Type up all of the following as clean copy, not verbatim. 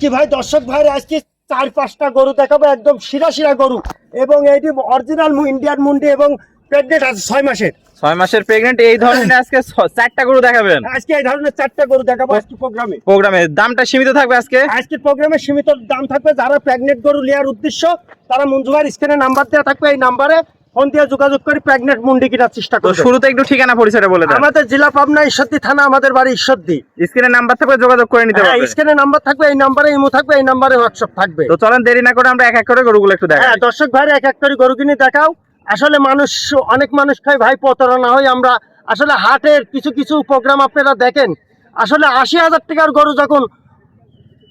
আজকে ভাই দর্শক ভাইরা আজকে 4-5টা গরু দেখাবো, একদম শিরা গরু, এবং এইটি অরিজিনাল ইন্ডিয়ান মুন্ডি এবং প্রেগনেন্ট আছে 6 মাসের। 6 মাসের প্রেগন্যান্ট এই ধরনের আজকে 4টা গরু দেখাবেন। আজকে এই ধরনের 4টা গরু দেখাবো আজকে প্রোগ্রামে দামটা সীমিত থাকবে আজকে। আজকের প্রোগ্রামে সীমিত দাম থাকবে। যারা প্রেগনেন্ট গরু নেওয়ার উদ্দেশ্য তারা মঞ্জু ভাইয়ের স্ক্রিনে নাম্বার দেওয়া থাকবে, এই নাম্বারে ফোন দিয়ে যোগাযোগ করে প্রেগনেন্ট মুন্ডি কেনার চেষ্টা করবে। শুরুতে একটু ঠিকানা পরিচয়টা বলে দেন। আমাদের জেলা পাবনা ঈশ্বরদী থানা, আমাদের বাড়ি ঈশ্বরদী। স্ক্রিনে নাম্বার থাকবে, যোগাযোগ করে নিতে পারবেন। স্ক্রিনে নাম্বার থাকবে, এই নাম্বারে ইমো থাকবে, এই নাম্বারে হোয়াটসঅ্যাপ থাকবে। তো চলেন দেরি না করে আমরা এক এক করে গরুগুলো একটু দেখাই। হ্যাঁ দর্শক ভাইরা এক এক করে গরু কিনে দেখাও। আসলে অনেক মানুষ খায় ভাই, প্রতারণা হয়। আমরা আসলে হাটের কিছু প্রোগ্রাম আপনারা দেখেন, আসলে 80,000 টাকার গরু যখন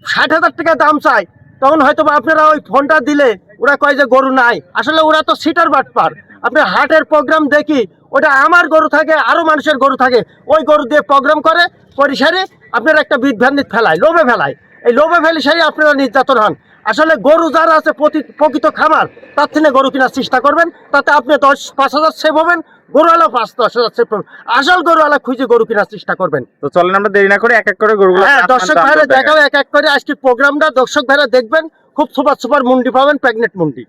60,000 টাকা দাম চায়, তখন হয়তো আপনারা ওই ফোনটা দিলে ওরা কয় যে গরু নাই। আসলে ওরা তো সিটার বাটপার। আপনি হাটের প্রোগ্রাম দেখি, ওটা আমার গরু থাকে, আরো মানুষের গরু থাকে, ওই গরু দিয়ে প্রোগ্রাম করে পরিসারে আপনারা একটা বিভ্রান্তি ফেলায়, লোভে ফেলায়। এই লোভে ফেলে সেই আপনারা নির্যাতন হন। আসলে গরু যারা আছে প্রকৃত খামার, তার থেকে গরু কেনার চেষ্টা করবেন, তাতে আপনি 5,000 সেভ হবেন, গরুওয়ালা 5-10,000 সেভ করবেন। আসল গরুওয়ালা খুঁজে গরু কেনার চেষ্টা করবেন। তো চলেন আমরা দেরি না করে এক এক করে গরুগুলো। হ্যাঁ দর্শক ভাইরা দেখাও এক এক করে আজকের প্রোগ্রামটা। দর্শক ভাইরা দেখবেন, খুব সুপার মুন্ডি পাবেন, প্রেগনেন্ট মুন্ডি।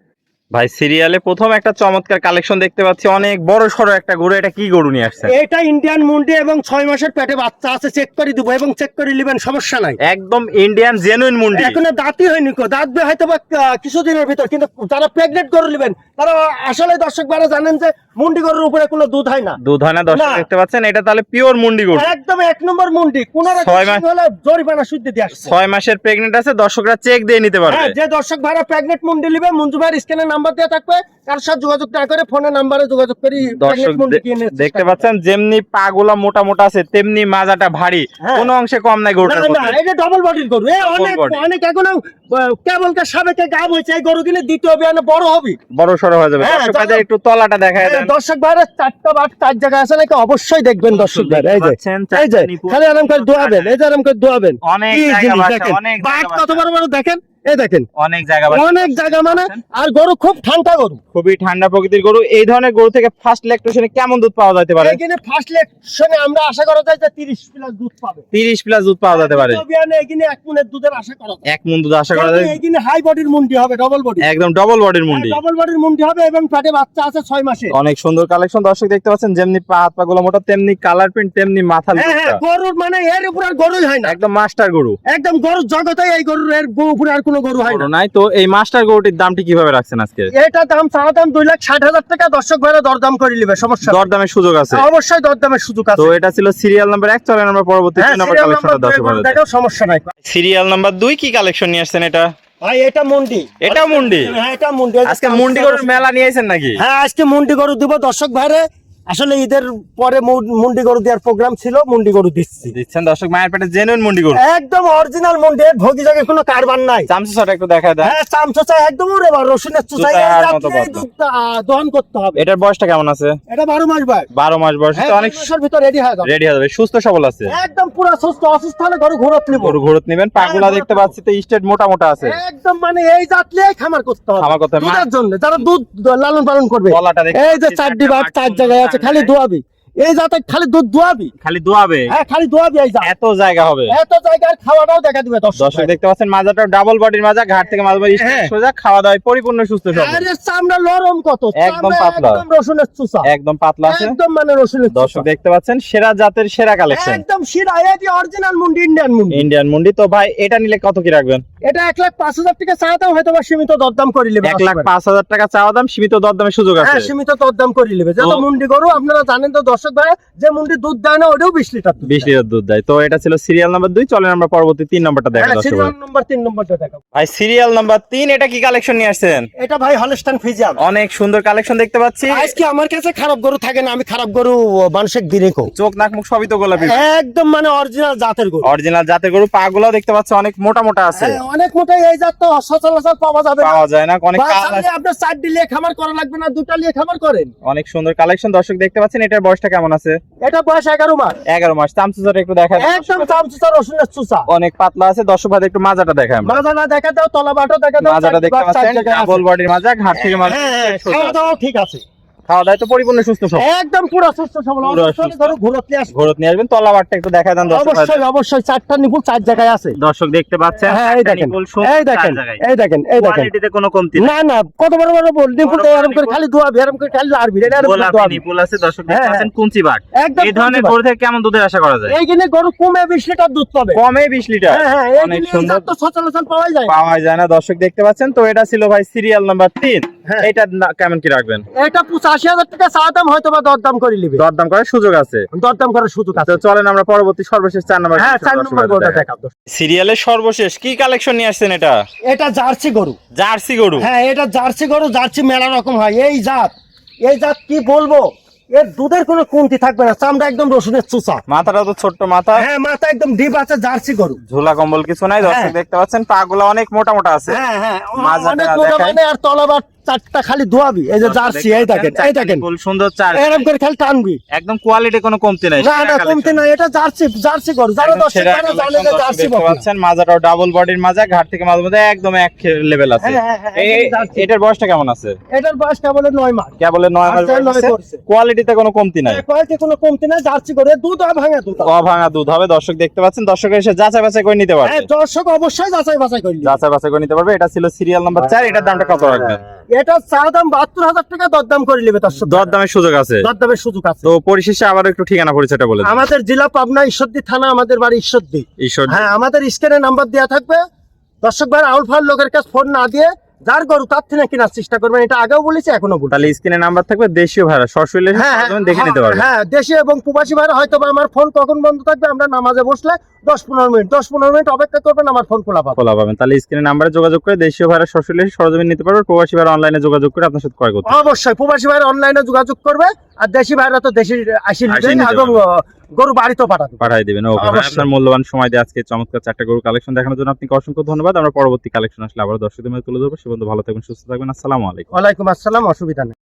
ভাই সিরিয়ালে প্রথম একটা চমৎকার কালেকশন দেখতে পাচ্ছি, অনেক বড় সড়ো একটা গরু। এটা কি গরু নিয়ে আসছে? এটা ইন্ডিয়ান মুন্ডি এবং 6 মাসের পেটে বাচ্চা আছে। চেক করে দিব এবং চেক করে নেবেন, সমস্যা নাই। একদম ইন্ডিয়ান জেনুইন মুন্ডি। এখনো দাঁতই হয়নি, দাঁতবে হয়তো বা কিছুদিনের ভিতর। কিন্তু যারা প্রেগনেন্ট গরু নেবেন তারা আসলে দর্শক ভাইরা জানেন যে মুন্ডি গরুর উপরে কোনো দুধ হয় না। দুধ হয় না দর্শক দেখতে পাচ্ছেন, এটা তাহলে পিওর মুন্ডি গরু। একদম 1 নম্বর মুন্ডি। কোনার 6 মাস হলে জরিমানা সুদ দিয়ে আসছে। 6 মাসের প্রেগন্যান্ট আছে, দর্শকরা চেক দিয়ে নিতে পারবে। হ্যাঁ, যে দর্শক ভাইরা প্রেগনেন্ট মুন্ডি নেবে, মঞ্জু ভাইয়ের স্ক্রিনে নাম্বার দেওয়া থাকবে, কার সাথে যোগাযোগ না করে ফোনের নাম্বারে যোগাযোগ করি। দর্শক দেখতে পাচ্ছেন যেমনি পাগুলা মোটা আছে, তেমনি মাজাটা ভারী, কোনো অংশে কম নাই গরুটার মধ্যে। না, এটা ডাবল বডির গরু। অনেক এখনো কেবল সাবেকে গাব হয়েছে, এই গরু কিনে দ্বিতীয় বিয়ানে বড় হবে, বড় সড়ো হয়ে যাবে। দর্শক ভাইদের একটু তলাটা দেখায় দেন। দর্শক ভাইরা 4টা বাট 4 জায়গা আছে নাকি অবশ্যই দেখবেন দর্শক ভাইরা। এই যে খালি আরাম করে দোয়াবেন, এই যে আরাম করে দোয়াবেন। অনেক জায়গা অনেক বাট কত বড় বড় দেখেন, এই দেখেন অনেক জায়গা মানে। আর গরু খুব ঠান্ডা গরু, খুবই ঠান্ডা প্রকৃতির গরু। এই ধরনের গরু থেকে ফার্স্ট ল্যাকটেশনে কেমন দুধ পাওয়া যেতে পারে? এখানে ফার্স্ট লেকশনে আমরা আশা করা যায় যে 30 প্লাস দুধ পাবে। 30 প্লাস দুধ পাওয়া যেতে পারে। এখানে 1 মুনের দুধের আশা করা যায়। 1 মুন দুধ আশা করা যায়। এখানে হাই বডির মুন্ডি হবে, ডাবল বডি, একদম ডাবল বডির মুন্ডি। ডাবল বডির মুন্ডি হবে এবং পেটে বাচ্চা আছে 6 মাসে। অনেক সুন্দর কালেকশন দর্শক দেখতে পাচ্ছেন, যেমনি পা হাত পা গুলো মোটা, তেমনি কালার প্রিন্ট, তেমনি মাথা। হ্যাঁ, গরুর মানে এর উপর আর গরুই হয় না। একদম মাস্টার গরু, একদম গরুর জগতে এই গরুর এর উপরে আর কোনো গরু হয় না। নাই তো এই মাস্টার গরুটির দামটি কিভাবে রাখছেন আজকে? এটা দাম চাওয়া দাম 2,60,000 টাকা। দর্শক ভাইরা দরদাম করে নেবে, সমস্যা নেই। দরদামের সুযোগ আছে, অবশ্যই দরদামের সুযোগ আছে। তো এটা ছিল সিরিয়াল নাম্বার 1। চলেন আমরা পরবর্তী 3 নম্বর কালেকশনটা দর্শক ভাইদের দেখাও, সমস্যা নাই। সিরিয়াল নাম্বার 2 কি কালেকশন নিয়ে আসছেন? এটা ভাই এটা মুন্ডি। এটা মুন্ডি? হ্যাঁ এটা মুন্ডি। আজকে মুন্ডি গরুর মেলা নিয়ে আইছেন নাকি? হ্যাঁ আজকে মুন্ডি গরু দিব দর্শক ভাইরে। আসলে ঈদের পরে মুন্ডি গরু দেওয়ার প্রোগ্রাম ছিল, মুন্ডি গরু দিচ্ছেন দর্শক। মায়ের পেটে জেনুইন মুন্ডি গরু, একদম অরিজিনাল মুন্ডি, ভোগী জায়গায় কোনো কারবার নাই। চামচুসাটা একটু দেখায় দেন। হ্যাঁ চামচুসা একদম ওরে রসুনের চুষা দহন করতে হবে। এটার বয়সটা কেমন আছে? এটা 12 মাস বয়স। 12 মাস বয়স, তো অনেক মাসের ভিতর রেডি হয়ে যাবে। রেডি হয়ে যাবে, সুস্থ সবল আছে, একদম পুরো সুস্থ। অসুস্থ হলে গরু ঘোরত নিব, গরু ঘোরত নেবেন। পাগুলা দেখতে পাচ্ছি তো স্টেট মোটা আছে, একদম মানে এই জাতলে খামার করতে হবে। খামার করতে হবে দুধের জন্য, যারা দুধ লালন পালন করবে। গলাটা দেখতে এই যে 4টি বাট 4 জায়গায় আছে, খালি দোয়াবি। এই জাতে খালি দুধ দোয়াবি, খালি দোয়াবে। হ্যাঁ খালি দোয়াবি। এই জাত এত জায়গা হবে, এত জায়গার খাওয়াটাও দেখা দিবে দর্শক দেখতে পাচ্ছেন। মাজাটা ডাবল বডির মাজা, ঘাট থেকে মাঝ বডি সোজা, খাওয়া দাওয়া পরিপূর্ণ সুস্থ সবল। আরে চামড়া নরম কত, একদম পাতলা, একদম রসুনের চুষা, একদম পাতলা আছে, একদম মানে রসুনের চুষা। দর্শক দেখতে পাচ্ছেন সেরা জাতের সেরা কালেকশন, একদম শিরা। এই অরিজিনাল মুন্ডি, ইন্ডিয়ান মুন্ডি। ইন্ডিয়ান মুন্ডি। তো ভাই এটা নিলে কত কি রাখবেন? এটা 1,05,000 টাকা চাওয়া দাম, হয়তো বা সীমিত দরদাম করে নেবে। 1,05,000 টাকা চাওয়া দাম, সীমিত দরদামের সুযোগ আছে। হ্যাঁ সীমিত দরদাম করে নেবে। যেহেতু মুন্ডি গরু আপনারা জানেন তো দর্শক ভাই, যে মুন্ডি দুধ দেয় না ওটাও 20 লিটার 20 লিটার দুধ দেয়। তো এটা ছিল সিরিয়াল নাম্বার 2। চলেন আমরা পরবর্তী 3 নম্বরটা দেখাই দর্শক। সিরিয়াল নাম্বার 3 নম্বরটা দেখাবো। ভাই সিরিয়াল নাম্বার 3 এটা কি কালেকশন নিয়ে আসছেন? এটা ভাই হলস্টাইন ফ্রিজিয়ান। অনেক সুন্দর কালেকশন দেখতে পাচ্ছি। আজকে আমার কাছে খারাপ গরু থাকে না, আমি খারাপ গরু মানুষের দিনে কো। চোখ নাক মুখ সবই তো গোলাপি, একদম মানে অরিজিনাল জাতের গরু। অরিজিনাল জাতের গরু। পা গুলো দেখতে পাচ্ছি অনেক মোটা আছে, অনেক মোটা। এই জাত তো সচরাচর পাওয়া যাবে না, পাওয়া যায় না। অনেক আপনার 4টি লিয়ে খামার করা লাগবে না, 2টা লিয়ে খামার করেন। অনেক সুন্দর কালেকশন দর্শক দেখতে পাচ্ছেন। এটার বয়সটা কেমন আছে? এটা বয়স 11 মাস। 11 মাস। চামচুসাটা একটু দেখায়, একদম চামচুসা রসুনের চুষা, অনেক পাতলা আছে। দর্শক ভাই একটু মাজাটা দেখায়। মাজাটা দেখা দাও, তলা বাটো দেখা দাও। মাজাটা দেখতে পাচ্ছেন ডাবল বডির মাজা, ঘাট থেকে মাজা। খাওয়া দাওয়া ঠিক আছে। খাওয়া দাওয়া তো পরিপূর্ণ সুস্থ সব একদম পুরো সুস্থ সবল পুরো অসুস্থ হলে সুস্থ। ধরো ঘুরত নিয়ে আসবে। ঘোরত নিয়ে আসবেন, তলাবারটা একটু দেখা দেন দর্শক ভাই। অবশ্যই অবশ্যই 4টা নিপুল 4 জায়গায় আছে। দর্শক দেখতে পাচ্ছেন, হ্যাঁ এই একটা দেখেন নিপুল সুন্দর এই চার দেখেন জায়গায়। এই দেখেন এই দেখেন কোয়ালিটিতে কোনো কমতি নেই। না না কত বড় বড় বল নিপুল বড় বড় এরকম করে নিপুল। খালি ধোয়াবি এরকম করে খালি লাড়বি এরকম করে গোলাপি ধোয়াবি। নিপুল আছে দর্শক দেখতে হ্যাঁ, পাচ্ছেন, কুঞ্চি বাট। একদম এই ধরনের কুঞ্চিবাট। গরু থেকে কেমন দুধের আশা করা যায়? এইখানে গরু কমে 20 লিটার দুধ পাবে। কমে 20 লিটার, হ্যাঁ হ্যাঁ অনেক এইগুলি সুন্দর। তো সচরাচর পাওয়া যায় না। পাওয়া যায় না দর্শক দেখতে পাচ্ছেন। তো এটা ছিল ভাই সিরিয়াল নাম্বার 3। হ্যাঁ। এটা কেমন কি রাখবেন? এটা 85,000 টাকা চা দাম, হয়তো বা দরদাম করে নিবে। দরদাম করার সুযোগ আছে। দরদাম করার সুযোগ তো আছে। চলেন আমরা পরবর্তী সর্বশেষ 4 নাম্বার। হ্যাঁ 4 নম্বর গরুটা দেখাবো। সিরিয়ালের সর্বশেষ কি কালেকশন নিয়ে আসছেন? এটা এটা জার্সি গরু। জার্সি গরু। হ্যাঁ এটা জার্সি গরু, জার্সি মেলা রকম হয়। এই জাত কি বলবো, এর দুধের কোনো কমতি থাকবে না, চামড়া একদম রসুনের চুচা। মাথাটা তো ছোট্ট মাথা, হ্যাঁ মাথা একদম ডিপ আছে, জার্সি গরু। ঝোলা কম্বল কিছু নাই দর্শক হ্যাঁ। দেখতে পাচ্ছেন। পাগুলা অনেক মোটা মোটা আছে। হ্যাঁ হ্যাঁ মাজাটা অনেক মোটা দেখাই। মানে, আর তলাবার 4টা খালি ধোয়াবি। এই যে দর্শক জার্সি, দেখতে এই দেখেন পাচ্ছেন, এই দেখেন ফুল সুন্দর চার, এরকম করে খালি টানবি। একদম কোয়ালিটি কোনো কমতি নাই। না না কমতি না, এটা জার্সি গরু। যারা একদম দর্শক সেরা যারা collection জানে যে দর্শক জার্সি দেখতে বকনা। পাচ্ছেন। মাজাটাও ডাবল বডির মাজা, ঘাট থেকে মাঝে মধ্যে একদম এক লেভেল আছে। হ্যাঁ, হ্যাঁ, হ্যাঁ, এই- একদম জার্সি। এটার বয়সটা কেমন আছে? এটার বয়স কেবল 9 মাস। কেবল 9 মাস আচ্ছা, বয়স 9 আছে। করছে। কোয়ালিটিতে কোনো কমতি নাই। কয়েকটি কোনো কমতি না, জার্সি গরু। এর দুধ ভাঙা দুধ। অভাঙা দুধ হবে দর্শক দেখতে পাচ্ছেন। দর্শক এসে যাচাই বাছাই করে নিতে পারবে। হ্যাঁ দর্শক অবশ্যই যাচাই বাছাই করলি। যাচাই বাছাই করে নিতে পারবে। এটা ছিল সিরিয়াল নাম্বার 4। এটার দামটা কত রাখবেন? এটা চা দাম 72,000 টাকা, দরদাম করে নেবে দর্শক। দরদামের সুযোগ আছে। দরদামের সুযোগ আছে। তো পরিশেষে আবার একটু ঠিকানা পরিচয়টা বলে দিন। আমাদের জেলা পাবনা, ঈশ্বরদী থানা, আমাদের বাড়ি ঈশ্বরদী। ঈশ্বর হ্যাঁ আমাদের স্ক্রিনে নাম্বার দেওয়া থাকবে। দর্শক ভাই আউল ফাউল লোকের কাছে ফোন না দিয়ে যার গরু তার থেকে কেনার চেষ্টা করবেন। এটা আগেও বলেছি এখনো বলি। তাহলে স্ক্রিনে নাম্বার থাকবে, দেশীয় ভাড়া সরাসরি হ্যাঁ দেখে নিতে পারবে। হ্যাঁ দেশি এবং প্রবাসী ভাইরা হয়তো বা আমার ফোন কখন বন্ধ থাকবে, আমরা নামাজে বসলে 10-15 মিনিট অপেক্ষা করবেন, আমার ফোন খোলা পাবে। খোলা পাবেন। তাহলে স্ক্রিনে নাম্বারে যোগাযোগ করে দেশীয় ভাড়া সরাসরি সরজমিন নিতে পারবে। প্রবাসী ভাড়া অনলাইনে যোগাযোগ করে আপনার সাথে ক্রয় করতে পারবে। অবশ্যই প্রবাসী ভাইরা অনলাইনে যোগাযোগ করবে, আর দেশি ভাইরা তো দেশি আসি আসি নিবে নিতে এবং গরু বাড়িতেও পাঠাবে। পাঠাই দিবেন। ওকে ভাই, অবশ্যই। আপনার মূল্যবান সময় দিয়ে আজকে চমৎকার 4টা গরু কালেকশন দেখানোর জন্য আপনাকে অসংখ্য ধন্যবাদ। আমরা পরবর্তী কালেকশন আসলে আবার দর্শকদের মধ্যে তুলে ধরবো। সে পর্যন্ত ভালো থাকবেন, সুস্থ থাকবেন। আসসালামু আলাইকুম। ওয়ালাইকুম আসসালাম, অসুবিধা নেই।